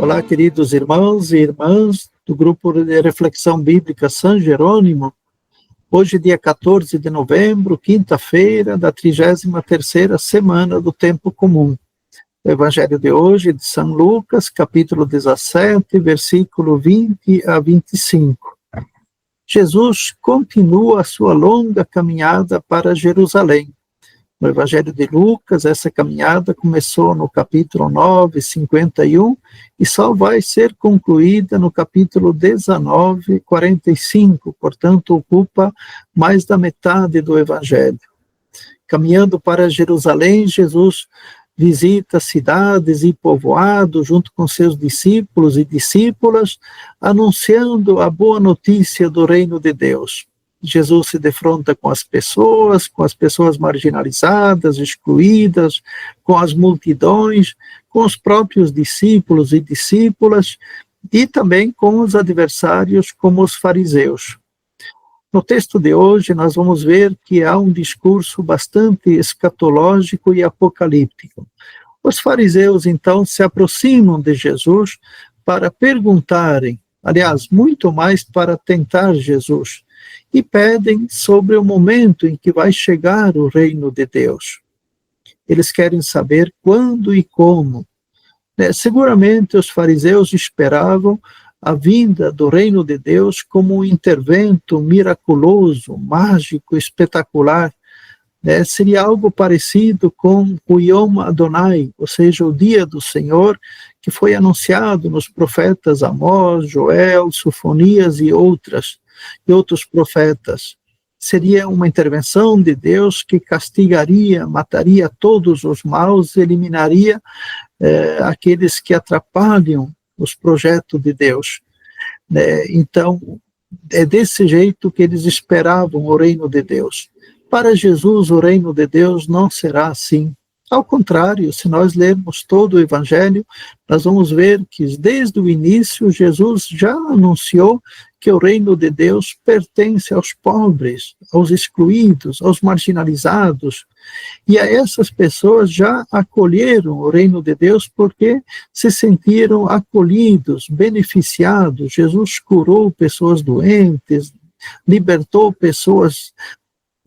Olá, queridos irmãos e irmãs do grupo de reflexão bíblica São Jerônimo. Hoje, dia 14 de novembro, quinta-feira da 33ª semana do Tempo Comum. O evangelho de hoje é de São Lucas, capítulo 17, versículo 20 a 25. Jesus continua a sua longa caminhada para Jerusalém. No Evangelho de Lucas, essa caminhada começou no capítulo 9, 51, e só vai ser concluída no capítulo 19, 45, portanto, ocupa mais da metade do Evangelho. Caminhando para Jerusalém, Jesus visita cidades e povoados junto com seus discípulos e discípulas, anunciando a boa notícia do reino de Deus. Jesus se defronta com as pessoas marginalizadas, excluídas, com as multidões, com os próprios discípulos e discípulas, e também com os adversários, como os fariseus. No texto de hoje, nós vamos ver que há um discurso bastante escatológico e apocalíptico. Os fariseus, então, se aproximam de Jesus para perguntarem, aliás, muito mais para tentar Jesus, e pedem sobre o momento em que vai chegar o reino de Deus. Eles querem saber quando e como. Seguramente os fariseus esperavam a vinda do reino de Deus como um intervento miraculoso, mágico, espetacular. Seria algo parecido com o Yom Adonai, ou seja, o dia do Senhor, que foi anunciado nos profetas Amós, Joel, Sofonias e outros profetas. Seria uma intervenção de Deus que castigaria, mataria todos os maus, eliminaria aqueles que atrapalham os projetos de Deus. Então, é desse jeito que eles esperavam o reino de Deus. Para Jesus, o reino de Deus não será assim. Ao contrário, se nós lermos todo o Evangelho, nós vamos ver que desde o início Jesus já anunciou que o reino de Deus pertence aos pobres, aos excluídos, aos marginalizados. E a essas pessoas já acolheram o reino de Deus porque se sentiram acolhidos, beneficiados. Jesus curou pessoas doentes, libertou pessoas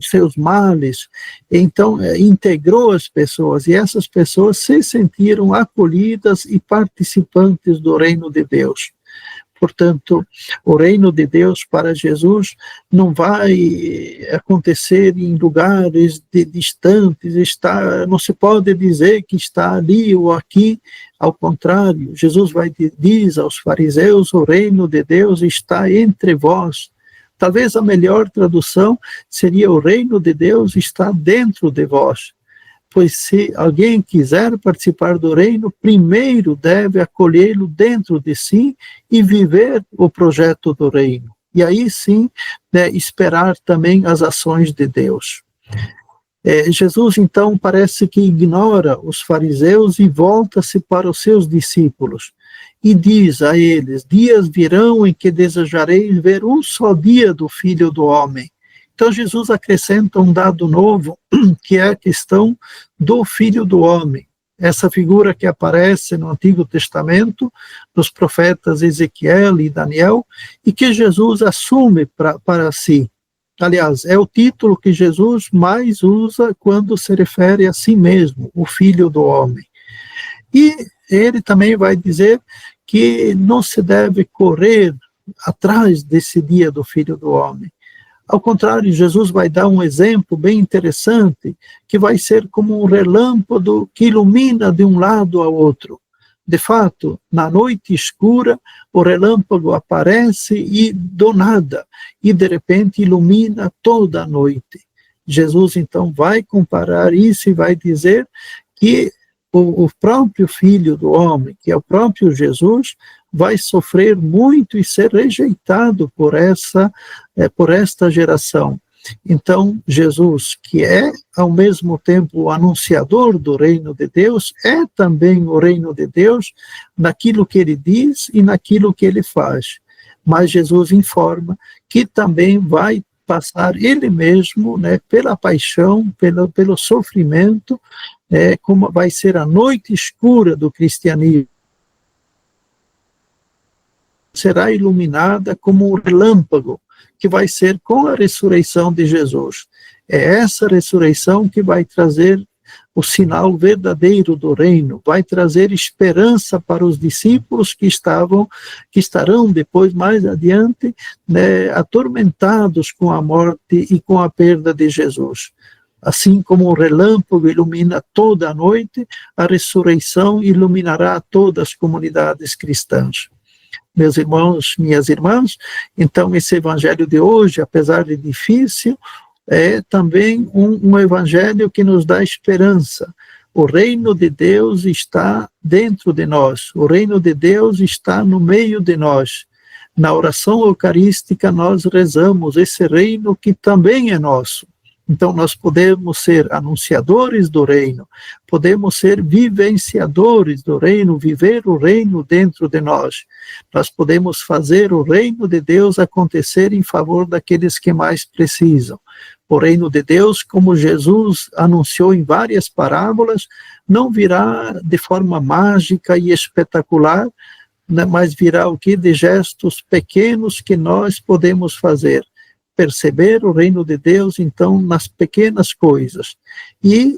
seus males, então integrou as pessoas, e essas pessoas se sentiram acolhidas e participantes do reino de Deus. Portanto, o reino de Deus para Jesus não vai acontecer em lugares distantes, não se pode dizer que está ali ou aqui, ao contrário, Jesus diz aos fariseus, o reino de Deus está entre vós. Talvez a melhor tradução seria o reino de Deus está dentro de vós. Pois se alguém quiser participar do reino, primeiro deve acolhê-lo dentro de si e viver o projeto do reino. E aí sim, esperar também as ações de Deus. Jesus, então, parece que ignora os fariseus e volta-se para os seus discípulos. E diz a eles, dias virão em que desejareis ver um só dia do Filho do Homem. Então Jesus acrescenta um dado novo, que é a questão do Filho do Homem. Essa figura que aparece no Antigo Testamento, dos profetas Ezequiel e Daniel, e que Jesus assume para si. Aliás, é o título que Jesus mais usa quando se refere a si mesmo, o Filho do Homem. E ele também vai dizer que não se deve correr atrás desse dia do Filho do Homem. Ao contrário, Jesus vai dar um exemplo bem interessante, que vai ser como um relâmpago que ilumina de um lado ao outro. De fato, na noite escura, o relâmpago aparece e do nada, e de repente ilumina toda a noite. Jesus então vai comparar isso e vai dizer que o próprio Filho do Homem, que é o próprio Jesus, vai sofrer muito e ser rejeitado por esta geração. Então, Jesus, que é ao mesmo tempo o anunciador do reino de Deus, é também o reino de Deus naquilo que ele diz e naquilo que ele faz. Mas Jesus informa que também vai passar ele mesmo, pela paixão, pelo sofrimento, como vai ser a noite escura do cristianismo. será iluminada como um relâmpago, que vai ser com a ressurreição de Jesus. É essa ressurreição que vai trazer o sinal verdadeiro do reino, vai trazer esperança para os discípulos que estarão depois, mais adiante, né, atormentados com a morte e com a perda de Jesus. Assim como o relâmpago ilumina toda a noite, a ressurreição iluminará todas as comunidades cristãs. Meus irmãos, minhas irmãs, então esse evangelho de hoje, apesar de difícil, é também um evangelho que nos dá esperança. O reino de Deus está dentro de nós, o reino de Deus está no meio de nós. Na oração eucarística nós rezamos esse reino que também é nosso. Então nós podemos ser anunciadores do reino, podemos ser vivenciadores do reino, viver o reino dentro de nós. Nós podemos fazer o reino de Deus acontecer em favor daqueles que mais precisam. O reino de Deus, como Jesus anunciou em várias parábolas, não virá de forma mágica e espetacular, mas virá o que? De gestos pequenos que nós podemos fazer. Perceber o reino de Deus, então, nas pequenas coisas. E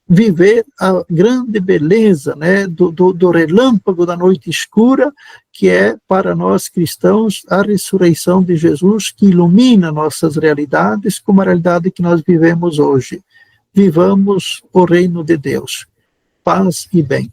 viver a grande beleza, né, do relâmpago da noite escura, que é, para nós cristãos, a ressurreição de Jesus, que ilumina nossas realidades, como a realidade que nós vivemos hoje. Vivamos o reino de Deus. Paz e bem.